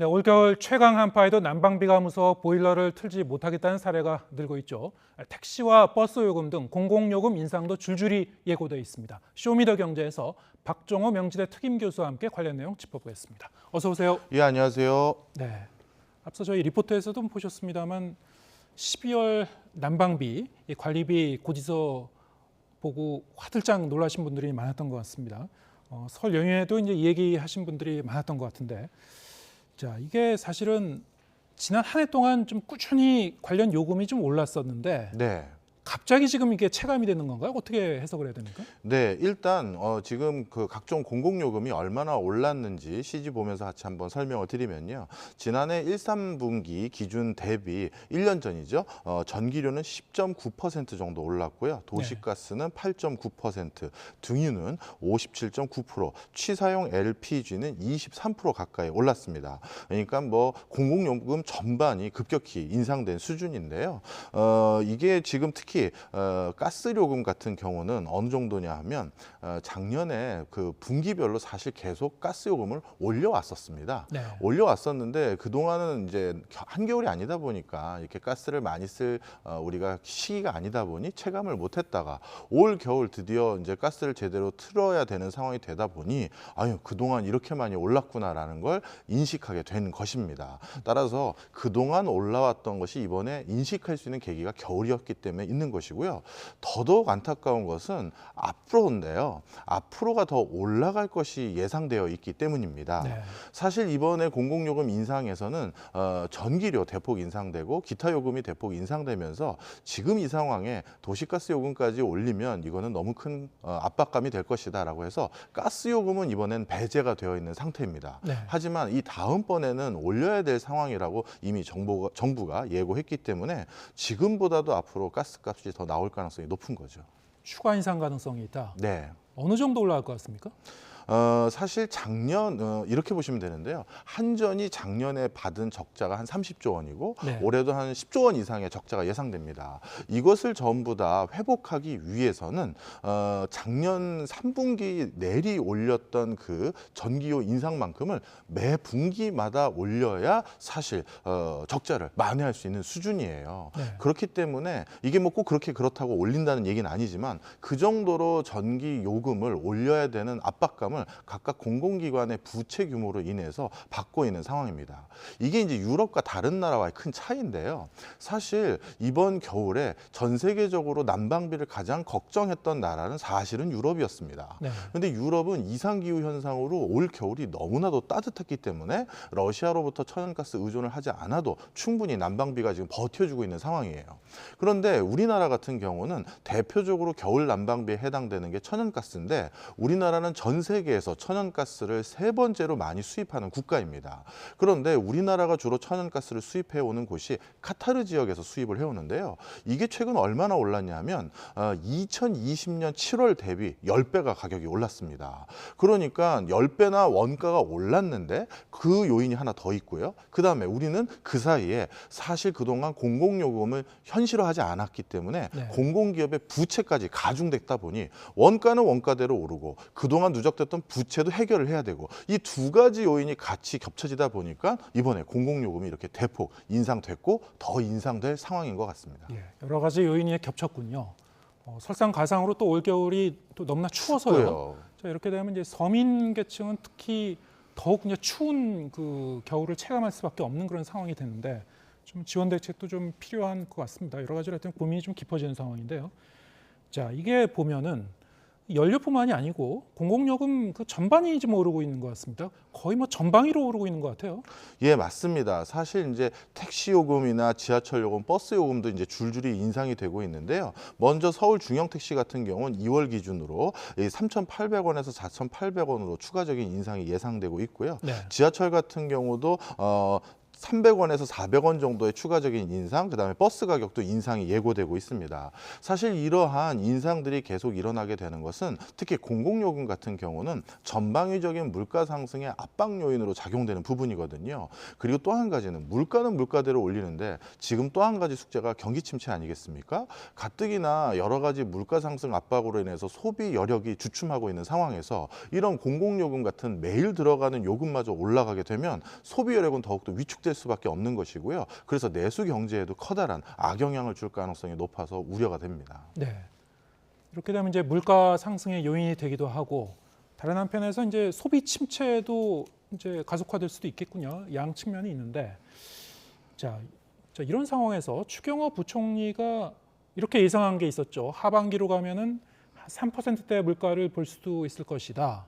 네, 올겨울 최강 한파에도 난방비가 무서워 보일러를 틀지 못하겠다는 사례가 늘고 있죠. 택시와 버스 요금 등 공공요금 인상도 줄줄이 예고돼 있습니다. 쇼미더경제에서 박종호 명지대 특임 교수와 함께 관련 내용 짚어보겠습니다. 어서 오세요. 예, 안녕하세요. 네, 앞서 저희 리포트에서도 보셨습니다만 12월 난방비 관리비 고지서 보고 화들짝 놀라신 분들이 많았던 것 같습니다. 설 연휴에도 이제 얘기하신 분들이 많았던 것 같은데. 자, 이게 사실은 지난 한 해 동안 좀 꾸준히 관련 요금이 좀 올랐었는데 네. 갑자기 지금 이게 체감이 되는 건가요? 어떻게 해석을 해야 됩니까? 네, 일단 지금 그 각종 공공요금이 얼마나 올랐는지 CG 보면서 같이 한번 설명을 드리면요. 지난해 1, 3분기 기준 대비 1년 전이죠. 전기료는 10.9% 정도 올랐고요. 도시가스는 8.9%, 등유는 57.9%, 취사용 LPG는 23% 가까이 올랐습니다. 그러니까 뭐 공공요금 전반이 급격히 인상된 수준인데요. 이게 지금 특히 가스요금 같은 경우는 어느 정도냐 하면 작년에 그 분기별로 사실 계속 가스요금을 올려왔었습니다. 네. 올려왔었는데 그동안은 이제 한겨울이 아니다 보니까 이렇게 가스를 많이 쓸 우리가 시기가 아니다 보니 체감을 못했다가 올 겨울 드디어 이제 가스를 제대로 틀어야 되는 상황이 되다 보니 아유 그동안 이렇게 많이 올랐구나라는 걸 인식하게 된 것입니다. 따라서 그동안 올라왔던 것이 이번에 인식할 수 있는 계기가 겨울이었기 때문에 있는 것이고요. 더더욱 안타까운 것은 앞으로인데요. 앞으로가 더 올라갈 것이 예상되어 있기 때문입니다. 네. 사실 이번에 공공요금 인상에서는 전기료 대폭 인상되고 기타 요금이 대폭 인상되면서 지금 이 상황에 도시가스 요금까지 올리면 이거는 너무 큰 압박감이 될 것이다라고 해서 가스 요금은 이번엔 배제가 되어 있는 상태입니다. 네. 하지만 이 다음번에는 올려야 될 상황이라고 이미 정부가 예고했기 때문에 지금보다도 앞으로 가스값이 더 나올 가능성이 높은 거죠. 추가 인상 가능성이 있다. 네. 어느 정도 올라갈 것 같습니까? 사실 작년 이렇게 보시면 되는데요. 한전이 작년에 받은 적자가 한 30조 원이고 네. 올해도 한 10조 원 이상의 적자가 예상됩니다. 이것을 전부 다 회복하기 위해서는 작년 3분기 내리 올렸던 그 전기요 인상만큼을 매 분기마다 올려야 사실 적자를 만회할 수 있는 수준이에요. 네. 그렇기 때문에 이게 뭐 꼭 그렇다고 올린다는 얘기는 아니지만 그 정도로 전기 요금을 올려야 되는 압박감을 각각 공공기관의 부채 규모로 인해서 받고 있는 상황입니다. 이게 이제 유럽과 다른 나라와의 큰 차이인데요. 사실 이번 겨울에 전 세계적으로 난방비를 가장 걱정했던 나라는 사실은 유럽이었습니다. 네. 그런데 유럽은 이상기후 현상으로 올 겨울이 너무나도 따뜻했기 때문에 러시아로부터 천연가스 의존을 하지 않아도 충분히 난방비가 지금 버텨주고 있는 상황이에요. 그런데 우리나라 같은 경우는 대표적으로 겨울 난방비에 해당되는 게 천연가스인데 우리나라는 전 세계에서 천연가스를 세 번째로 많이 수입하는 국가입니다. 그런데 우리나라가 주로 천연가스를 수입해 오는 곳이 카타르 지역에서 수입을 해오는데요. 이게 최근 얼마나 올랐냐면 2020년 7월 대비 10배가 가격이 올랐습니다. 그러니까 10배나 원가가 올랐는데 그 요인이 하나 더 있고요. 그다음에 우리는 그 사이에 사실 그동안 공공요금을 현실화하지 않았기 때문에 네. 공공기업의 부채까지 가중됐다 보니 원가는 원가대로 오르고 그동안 누적됐던 부채도 해결을 해야 되고 이 두 가지 요인이 같이 겹쳐지다 보니까 이번에 공공요금이 이렇게 대폭 인상됐고 더 인상될 상황인 것 같습니다. 예, 여러 가지 요인이 겹쳤군요. 설상가상으로 또 올겨울이 또 너무나 추워서요. 춥고요. 자, 이렇게 되면 이제 서민 계층은 특히 더욱 그냥 추운 그 겨울을 체감할 수밖에 없는 그런 상황이 되는데 좀 지원 대책도 좀 필요한 것 같습니다. 여러 가지로 하여튼 고민이 좀 깊어지는 상황인데요. 자, 이게 보면은 연료뿐만이 아니고 공공요금 그 전반이 좀 오르고 있는 것 같습니다. 거의 뭐 전방위로 오르고 있는 것 같아요. 예, 맞습니다. 사실 이제 택시 요금이나 지하철 요금, 버스 요금도 이제 줄줄이 인상이 되고 있는데요. 먼저 서울 중형 택시 같은 경우는 2월 기준으로 3,800원에서 4,800원으로 추가적인 인상이 예상되고 있고요. 네. 지하철 같은 경우도 300원에서 400원 정도의 추가적인 인상, 그다음에 버스 가격도 인상이 예고되고 있습니다. 사실 이러한 인상들이 계속 일어나게 되는 것은 특히 공공요금 같은 경우는 전방위적인 물가 상승의 압박 요인으로 작용되는 부분이거든요. 그리고 또 한 가지는 물가는 물가대로 올리는데 지금 또 한 가지 숙제가 경기 침체 아니겠습니까? 가뜩이나 여러 가지 물가 상승 압박으로 인해서 소비 여력이 주춤하고 있는 상황에서 이런 공공요금 같은 매일 들어가는 요금마저 올라가게 되면 소비 여력은 더욱더 위축될 수밖에 없는 것이고요. 그래서 내수 경제에도 커다란 악영향을 줄 가능성이 높아서 우려가 됩니다. 네. 이렇게 되면 이제 물가 상승의 요인이 되기도 하고 다른 한편에서 이제 소비 침체도 이제 가속화될 수도 있겠군요. 양 측면이 있는데 자 이런 상황에서 추경호 부총리가 이렇게 예상한 게 있었죠. 하반기로 가면은 3%대 물가를 볼 수도 있을 것이다.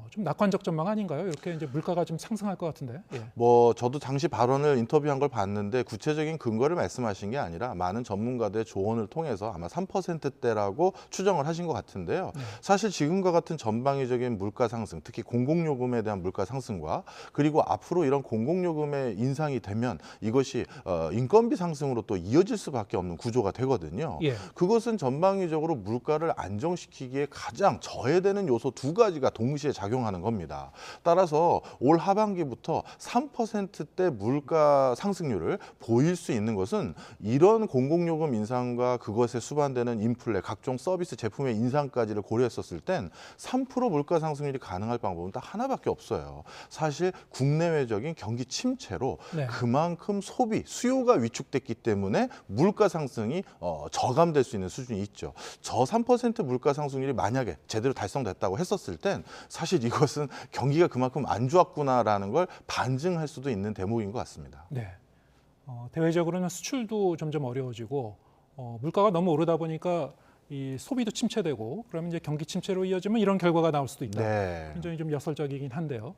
좀 낙관적 전망 아닌가요? 이렇게 이제 물가가 좀 상승할 것 같은데. 예. 뭐 저도 당시 발언을 인터뷰한 걸 봤는데 구체적인 근거를 말씀하신 게 아니라 많은 전문가들의 조언을 통해서 아마 3%대라고 추정을 하신 것 같은데요. 네. 사실 지금과 같은 전방위적인 물가 상승, 특히 공공요금에 대한 물가 상승과 그리고 앞으로 이런 공공요금의 인상이 되면 이것이 인건비 상승으로 또 이어질 수밖에 없는 구조가 되거든요. 예. 그것은 전방위적으로 물가를 안정시키기에 가장 저해되는 요소 두 가지가 동시에 작용하는 겁니다. 따라서 올 하반기부터 3%대 물가 상승률을 보일 수 있는 것은 이런 공공요금 인상과 그것에 수반되는 인플레, 각종 서비스 제품의 인상까지를 고려했었을 땐 3% 물가 상승률이 가능할 방법은 딱 하나밖에 없어요. 사실 국내외적인 경기 침체로 네. 그만큼 소비, 수요가 위축됐기 때문에 물가 상승이 저감될 수 있는 수준이 있죠. 저 3% 물가 상승률이 만약에 제대로 달성됐다고 했었을 땐 사실 이것은 경기가 그만큼 안 좋았구나라는 걸 반증할 수도 있는 대목인 것 같습니다. 네. 대외적으로는 수출도 점점 어려워지고 물가가 너무 오르다 보니까 이 소비도 침체되고 그러면 이제 경기 침체로 이어지면 이런 결과가 나올 수도 있다. 네. 굉장히 좀 역설적이긴 한데요.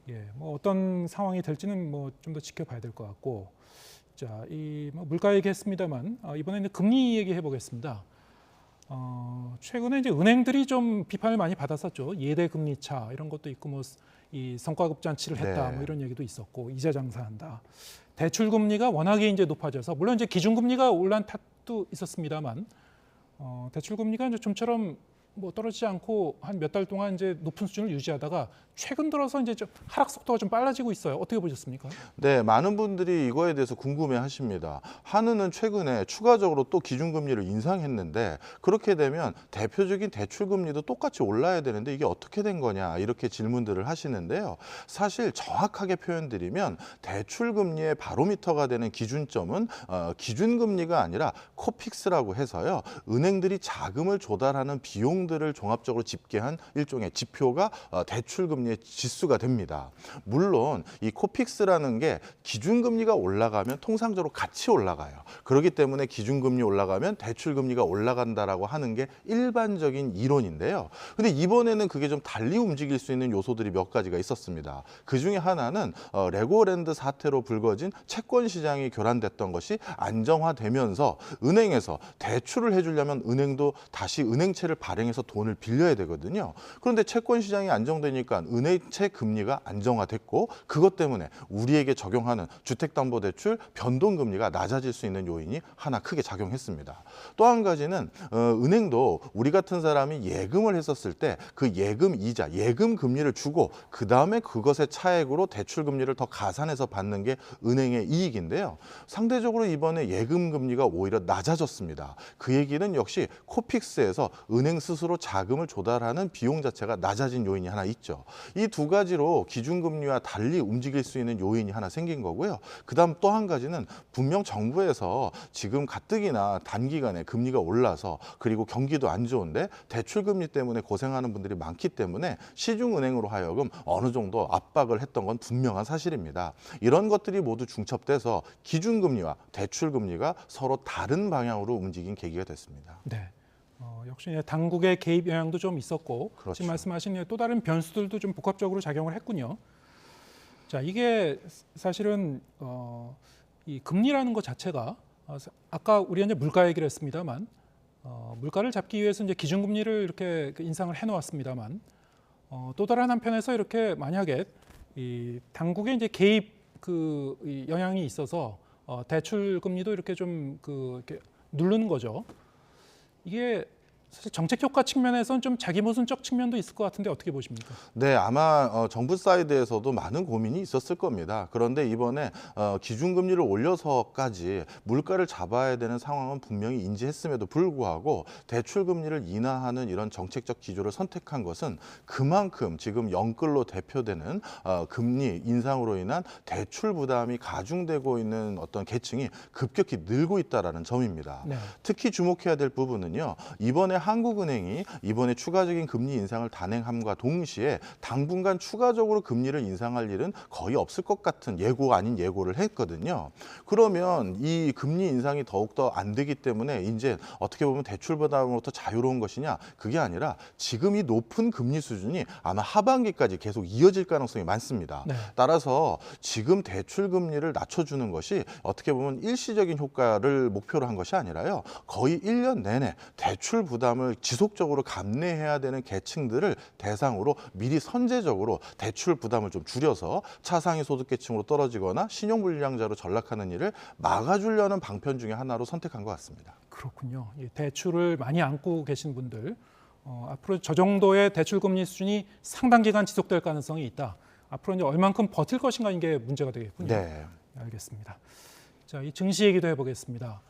예, 뭐 어떤 상황이 될지는 뭐 좀 더 지켜봐야 될 것 같고, 자, 뭐 물가 얘기했습니다만 이번에는 금리 얘기해 보겠습니다. 최근에 이제 은행들이 좀 비판을 많이 받았었죠. 예대 금리 차 이런 것도 있고 뭐 이 성과급 잔치를 했다 네. 뭐 이런 얘기도 있었고 이자 장사한다. 대출 금리가 워낙에 이제 높아져서 물론 이제 기준 금리가 올란 탓도 있었습니다만 대출 금리가 이제 좀처럼 뭐 떨어지지 않고 한 몇 달 동안 이제 높은 수준을 유지하다가 최근 들어서 이제 좀 하락 속도가 좀 빨라지고 있어요. 어떻게 보셨습니까? 네, 많은 분들이 이거에 대해서 궁금해하십니다. 한은은 최근에 추가적으로 또 기준금리를 인상했는데 그렇게 되면 대표적인 대출금리도 똑같이 올라야 되는데 이게 어떻게 된 거냐 이렇게 질문들을 하시는데요. 사실 정확하게 표현드리면 대출금리의 바로미터가 되는 기준점은 기준금리가 아니라 코픽스라고 해서요. 은행들이 자금을 조달하는 비용들을 종합적으로 집계한 일종의 지표가 대출금리 지수가 됩니다. 물론 이 코픽스라는 게 기준금리가 올라가면 통상적으로 같이 올라가요. 그렇기 때문에 기준금리 올라가면 대출금리가 올라간다라고 하는 게 일반적인 이론인데요. 근데 이번에는 그게 좀 달리 움직일 수 있는 요소들이 몇 가지가 있었습니다. 그 중에 하나는 레고랜드 사태로 불거진 채권 시장이 교란됐던 것이 안정화되면서 은행에서 대출을 해주려면 은행도 다시 은행채를 발행해서 돈을 빌려야 되거든요. 그런데 채권 시장이 안정되니까 은행채 금리가 안정화됐고 그것 때문에 우리에게 적용하는 주택담보대출 변동금리가 낮아질 수 있는 요인이 하나 크게 작용했습니다. 또 한 가지는 은행도 우리 같은 사람이 예금을 했었을 때 그 예금 이자, 예금 금리를 주고 그 다음에 그것의 차액으로 대출 금리를 더 가산해서 받는 게 은행의 이익인데요. 상대적으로 이번에 예금 금리가 오히려 낮아졌습니다. 그 얘기는 역시 코픽스에서 은행 스스로 자금을 조달하는 비용 자체가 낮아진 요인이 하나 있죠. 이 두 가지로 기준금리와 달리 움직일 수 있는 요인이 하나 생긴 거고요. 그다음 또 한 가지는 분명 정부에서 지금 가뜩이나 단기간에 금리가 올라서 그리고 경기도 안 좋은데 대출금리 때문에 고생하는 분들이 많기 때문에 시중은행으로 하여금 어느 정도 압박을 했던 건 분명한 사실입니다. 이런 것들이 모두 중첩돼서 기준금리와 대출금리가 서로 다른 방향으로 움직인 계기가 됐습니다. 네. 역시 당국의 개입 영향도 좀 있었고 그렇죠. 지금 말씀하신 또 다른 변수들도 좀 복합적으로 작용을 했군요. 자, 이게 사실은 이 금리라는 것 자체가 아까 우리가 이제 물가 얘기를 했습니다만 물가를 잡기 위해서 이제 기준금리를 이렇게 인상을 해놓았습니다만 또 다른 한편에서 이렇게 만약에 이 당국의 이제 개입 이 영향이 있어서 대출 금리도 이렇게 좀 이렇게 누르는 거죠. 이게 사실 정책 효과 측면에서는 좀 자기 모순적 측면도 있을 것 같은데 어떻게 보십니까? 네, 아마 정부 사이드에서도 많은 고민이 있었을 겁니다. 그런데 이번에 기준금리를 올려서까지 물가를 잡아야 되는 상황은 분명히 인지했음에도 불구하고 대출금리를 인하하는 이런 정책적 기조를 선택한 것은 그만큼 지금 영끌로 대표되는 금리 인상으로 인한 대출 부담이 가중되고 있는 어떤 계층이 급격히 늘고 있다는 점입니다. 네. 특히 주목해야 될 부분은요. 이번에 한국은행이 이번에 추가적인 금리 인상을 단행함과 동시에 당분간 추가적으로 금리를 인상할 일은 거의 없을 것 같은 예고 아닌 예고를 했거든요. 그러면 이 금리 인상이 더욱더 안 되기 때문에 이제 어떻게 보면 대출 부담으로부터 자유로운 것이냐? 그게 아니라 지금 이 높은 금리 수준이 아마 하반기까지 계속 이어질 가능성이 많습니다. 네. 따라서 지금 대출 금리를 낮춰주는 것이 어떻게 보면 일시적인 효과를 목표로 한 것이 아니라요. 거의 1년 내내 대출 부담을 지속적으로 감내해야 되는 계층들을 대상으로 미리 선제적으로 대출 부담을 좀 줄여서 차상위 소득 계층으로 떨어지거나 신용불량자로 전락하는 일을 막아주려는 방편 중에 하나로 선택한 것 같습니다. 그렇군요. 이 대출을 많이 안고 계신 분들 앞으로 저 정도의 대출 금리 수준이 상당 기간 지속될 가능성이 있다. 앞으로 이제 얼만큼 버틸 것인가 이게 문제가 되겠군요. 네. 알겠습니다. 자, 이 증시 얘기도 해보겠습니다.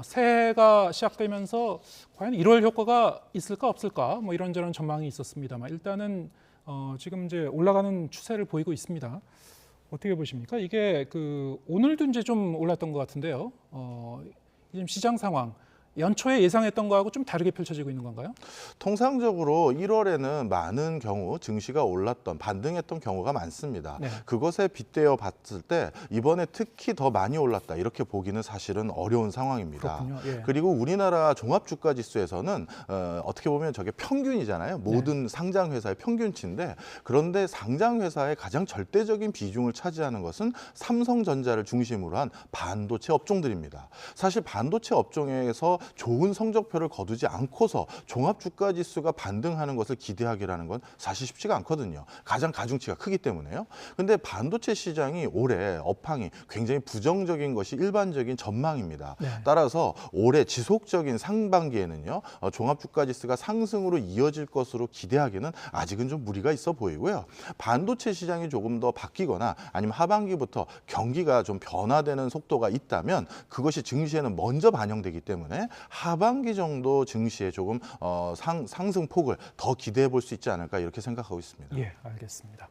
새해가 시작되면서 과연 1월 효과가 있을까 없을까 뭐 이런저런 전망이 있었습니다만 일단은 지금 이제 올라가는 추세를 보이고 있습니다. 어떻게 보십니까? 이게 오늘도 이제 좀 올랐던 것 같은데요. 지금 시장 상황 연초에 예상했던 거하고 좀 다르게 펼쳐지고 있는 건가요? 통상적으로 1월에는 많은 경우 증시가 올랐던 반등했던 경우가 많습니다. 네. 그것에 빗대어 봤을 때 이번에 특히 더 많이 올랐다 이렇게 보기는 사실은 어려운 상황입니다. 그렇군요. 예. 그리고 우리나라 종합주가지수에서는 어떻게 보면 저게 평균이잖아요. 모든 상장회사의 평균치인데 그런데 상장회사의 가장 절대적인 비중을 차지하는 것은 삼성전자를 중심으로 한 반도체 업종들입니다. 사실 반도체 업종에서 좋은 성적표를 거두지 않고서 종합주가지수가 반등하는 것을 기대하기라는 건 사실 쉽지가 않거든요. 가장 가중치가 크기 때문에요. 근데 반도체 시장이 올해 업황이 굉장히 부정적인 것이 일반적인 전망입니다. 네. 따라서 올해 지속적인 상반기에는요. 종합주가지수가 상승으로 이어질 것으로 기대하기는 아직은 좀 무리가 있어 보이고요. 반도체 시장이 조금 더 바뀌거나 아니면 하반기부터 경기가 좀 변화되는 속도가 있다면 그것이 증시에는 먼저 반영되기 때문에 하반기 정도 증시에 조금 상승폭을 더 기대해 볼 수 있지 않을까 이렇게 생각하고 있습니다. 예, 알겠습니다.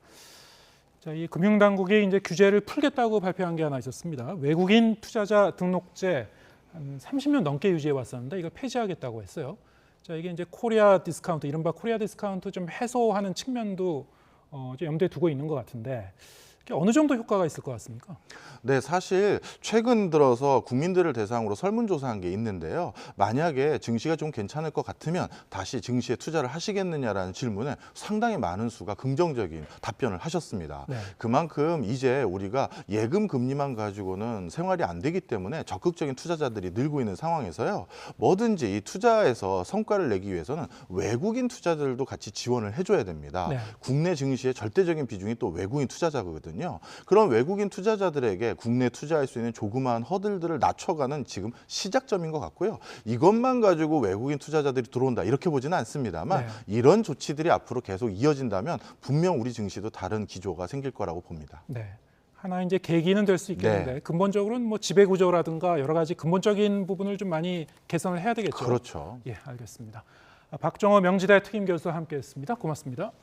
자, 이 금융당국이 이제 규제를 풀겠다고 발표한 게 하나 있었습니다. 외국인 투자자 등록제 한 30년 넘게 유지해 왔었는데 이걸 폐지하겠다고 했어요. 자, 이게 이제 코리아 디스카운트, 이른바 코리아 디스카운트 좀 해소하는 측면도 좀 염두에 두고 있는 것 같은데 이게 어느 정도 효과가 있을 것 같습니까? 네, 사실 최근 들어서 국민들을 대상으로 설문조사한 게 있는데요. 만약에 증시가 좀 괜찮을 것 같으면 다시 증시에 투자를 하시겠느냐라는 질문에 상당히 많은 수가 긍정적인 답변을 하셨습니다. 네. 그만큼 이제 우리가 예금 금리만 가지고는 생활이 안 되기 때문에 적극적인 투자자들이 늘고 있는 상황에서요. 뭐든지 이 투자에서 성과를 내기 위해서는 외국인 투자들도 같이 지원을 해줘야 됩니다. 네. 국내 증시의 절대적인 비중이 또 외국인 투자자거든요. 그런 외국인 투자자들에게 국내 투자할 수 있는 조그마한 허들들을 낮춰가는 지금 시작점인 것 같고요. 이것만 가지고 외국인 투자자들이 들어온다 이렇게 보지는 않습니다만 네. 이런 조치들이 앞으로 계속 이어진다면 분명 우리 증시도 다른 기조가 생길 거라고 봅니다. 네. 하나 이제 계기는 될 수 있겠는데 네. 근본적으로는 뭐 지배 구조라든가 여러 가지 근본적인 부분을 좀 많이 개선을 해야 되겠죠. 그렇죠. 예, 알겠습니다. 박정호 명지대 특임 교수와 함께했습니다. 고맙습니다.